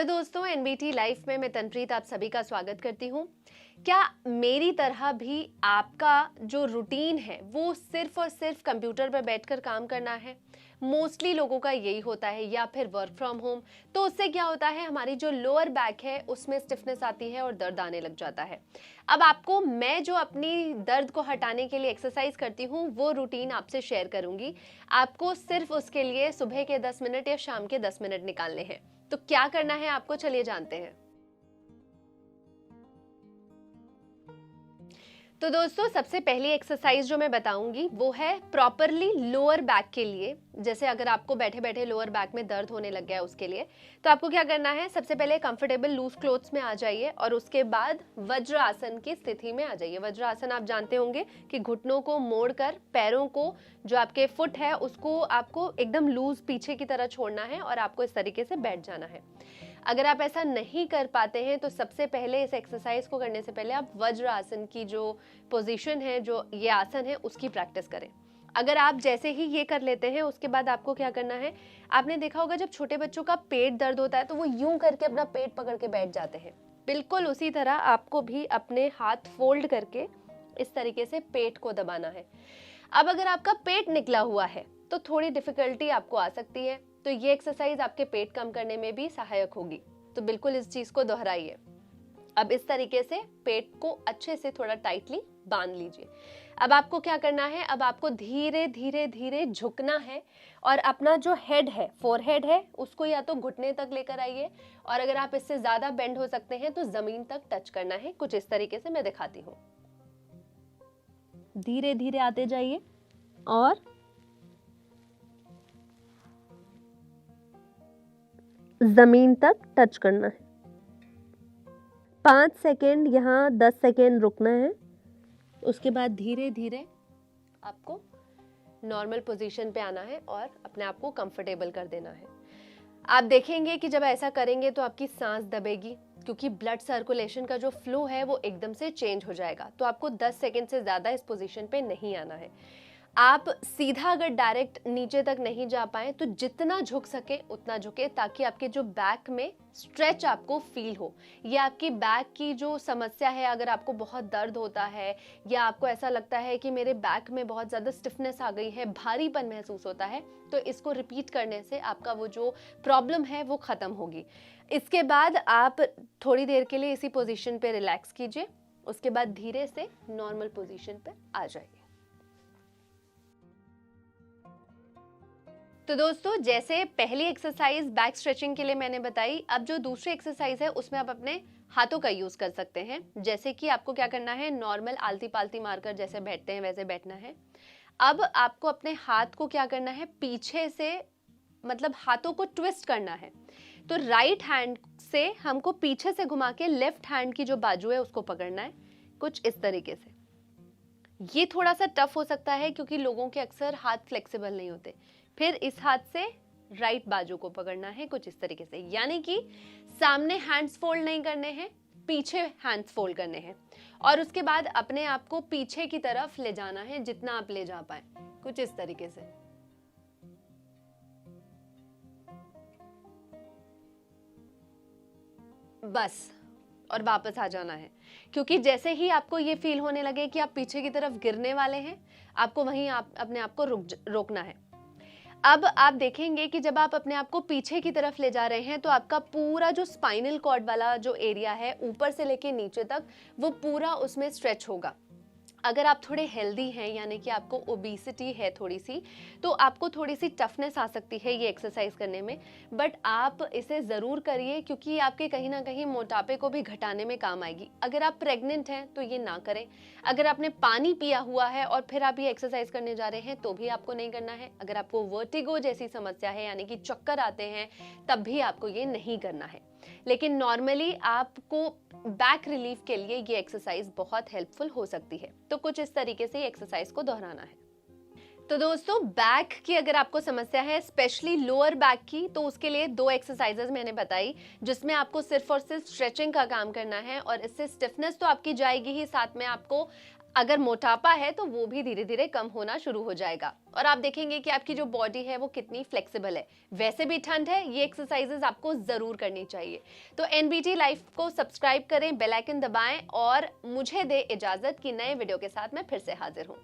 Hello दोस्तों, NBT life में मैं तनप्रीत आप सभी का स्वागत करती हूँ। क्या मेरी तरह भी आपका जो रूटीन है वो सिर्फ और सिर्फ कंप्यूटर पर बैठकर काम करना है? मोस्टली लोगों का यही होता है, या फिर वर्क फ्रॉम होम। तो उससे क्या होता है, हमारी जो लोअर बैक है उसमें स्टिफनेस आती है और दर्द आने लग जाता है। अब आपको मैं जो अपनी दर्द को हटाने के लिए एक्सरसाइज करती हूँ वो रूटीन आपसे शेयर करूंगी। आपको सिर्फ उसके लिए सुबह के 10 मिनट या शाम के 10 मिनट निकालने हैं। तो क्या करना है आपको, चलिए जानते हैं। तो दोस्तों, सबसे पहली एक्सरसाइज जो मैं बताऊंगी वो है प्रॉपरली लोअर बैक के लिए। जैसे अगर आपको बैठे बैठे लोअर बैक में दर्द होने लग गया है उसके लिए, तो आपको क्या करना है, सबसे पहले कंफर्टेबल लूज क्लोथ्स में आ जाइए और उसके बाद वज्र आसन की स्थिति में आ जाइए। वज्र आसन आप जानते होंगे कि घुटनों को मोड़कर पैरों को, जो आपके फुट है उसको आपको एकदम लूज पीछे की तरह छोड़ना है और आपको इस तरीके से बैठ जाना है। अगर आप ऐसा नहीं कर पाते हैं तो सबसे पहले इस एक्सरसाइज को करने से पहले आप वज्र आसन की जो पोजीशन है, जो ये आसन है, उसकी प्रैक्टिस करें। अगर आप जैसे ही ये कर लेते हैं उसके बाद आपको क्या करना है, आपने देखा होगा जब छोटे बच्चों का पेट दर्द होता है तो वो यूं करके अपना पेट पकड़ के बैठ जाते हैं। बिल्कुल उसी तरह आपको भी अपने हाथ फोल्ड करके इस तरीके से पेट को दबाना है। अब अगर आपका पेट निकला हुआ है तो थोड़ी डिफिकल्टी आपको आ सकती है, तो ये एक्सरसाइज आपके पेट कम करने में भी सहायक होगी। तो बिल्कुल इस चीज को दोहराइए। अब इस तरीके से पेट को अच्छे से थोड़ा टाइटली बांध लीजिए। अब आपको क्या करना है, अब आपको धीरे धीरे धीरे झुकना है और अपना जो हेड है, फोरहेड है, उसको या तो घुटने तक लेकर आइए, और अगर आप इससे ज्यादा बेंड हो सकते हैं तो जमीन तक टच करना है। कुछ इस तरीके से मैं दिखाती हूँ। धीरे धीरे आते जाइए और जमीन तक टच करना है। 5 सेकेंड यहाँ 10 सेकेंड रुकना है। उसके बाद धीरे धीरे आपको नॉर्मल पोजीशन पे आना है और अपने आप को कंफर्टेबल कर देना है। आप देखेंगे कि जब ऐसा करेंगे तो आपकी सांस दबेगी, क्योंकि ब्लड सर्कुलेशन का जो फ्लो है वो एकदम से चेंज हो जाएगा। तो आपको 10 सेकेंड से ज़्यादा इस पोजीशन पे नहीं आना है। आप सीधा अगर डायरेक्ट नीचे तक नहीं जा पाए तो जितना झुक सके उतना झुके, ताकि आपके जो बैक में स्ट्रेच आपको फील हो। ये आपकी बैक की जो समस्या है, अगर आपको बहुत दर्द होता है या आपको ऐसा लगता है कि मेरे बैक में बहुत ज़्यादा स्टिफनेस आ गई है, भारीपन महसूस होता है, तो इसको रिपीट करने से आपका वो जो प्रॉब्लम है वो ख़त्म होगी। इसके बाद आप थोड़ी देर के लिए इसी पोजीशन पे रिलैक्स कीजिए। उसके बाद धीरे से नॉर्मल पोजीशन पे आ जाइए। तो दोस्तों, जैसे पहली एक्सरसाइज बैक स्ट्रेचिंग के लिए मैंने बताई, अब जो दूसरी एक्सरसाइज है उसमें आप अपने हाथों का यूज कर सकते हैं। जैसे कि आपको क्या करना है, नॉर्मल आलती पालती मारकर जैसे बैठते हैं वैसे बैठना है। अब आपको अपने हाथ को क्या करना है, पीछे से मतलब हाथों को ट्विस्ट करना है। तो राइट हैंड से हमको पीछे से घुमा के लेफ्ट हैंड की जो बाजू है उसको पकड़ना है, कुछ इस तरीके से। ये थोड़ा सा टफ हो सकता है क्योंकि लोगों के अक्सर हाथ फ्लेक्सिबल नहीं होते। फिर इस हाथ से राइट बाजू को पकड़ना है, कुछ इस तरीके से। यानी कि सामने हैंड्स फोल्ड नहीं करने हैं, पीछे हैंड्स फोल्ड करने हैं, और उसके बाद अपने आप को पीछे की तरफ ले जाना है जितना आप ले जा पाए, कुछ इस तरीके से। बस, और वापस आ जाना है। क्योंकि जैसे ही आपको ये फील होने लगे कि आप पीछे की तरफ गिरने वाले हैं, आपको वहीं आप अपने आप को रोकना है। अब आप देखेंगे कि जब आप अपने आप को पीछे की तरफ ले जा रहे हैं तो आपका पूरा जो स्पाइनल कॉर्ड वाला जो एरिया है, ऊपर से लेके नीचे तक, वो पूरा उसमें स्ट्रेच होगा। अगर आप थोड़े हेल्दी हैं, यानी कि आपको ओबेसिटी है थोड़ी सी, तो आपको थोड़ी सी टफनेस आ सकती है ये एक्सरसाइज करने में। बट आप इसे ज़रूर करिए, क्योंकि आपके कहीं ना कहीं मोटापे को भी घटाने में काम आएगी। अगर आप प्रेग्नेंट हैं तो ये ना करें। अगर आपने पानी पिया हुआ है और फिर आप ये एक्सरसाइज करने जा रहे हैं तो भी आपको नहीं करना है। अगर आपको वर्टिगो जैसी समस्या है, यानी कि चक्कर आते हैं, तब भी आपको ये नहीं करना है। लेकिन नॉर्मली आपको बैक रिलीफ के लिए ये एक्सरसाइज बहुत हेल्पफुल हो सकती है। तो कुछ इस तरीके से एक्सरसाइज को दोहराना है। तो दोस्तों, बैक की अगर आपको समस्या है, स्पेशली लोअर बैक की, तो उसके लिए 2 एक्सरसाइजेज मैंने बताई, जिसमें आपको सिर्फ और सिर्फ स्ट्रेचिंग का काम करना है। और इससे स्टिफनेस तो आपकी जाएगी ही, साथ में आपको अगर मोटापा है तो वो भी धीरे धीरे कम होना शुरू हो जाएगा और आप देखेंगे कि आपकी जो बॉडी है वो कितनी फ्लेक्सिबल है। वैसे भी ठंड है, ये एक्सरसाइजेज आपको जरूर करनी चाहिए। तो एनबीटी लाइफ को सब्सक्राइब करें, बेल आइकन दबाएं और मुझे दे इजाजत कि नए वीडियो के साथ मैं फिर से हाजिर हूं।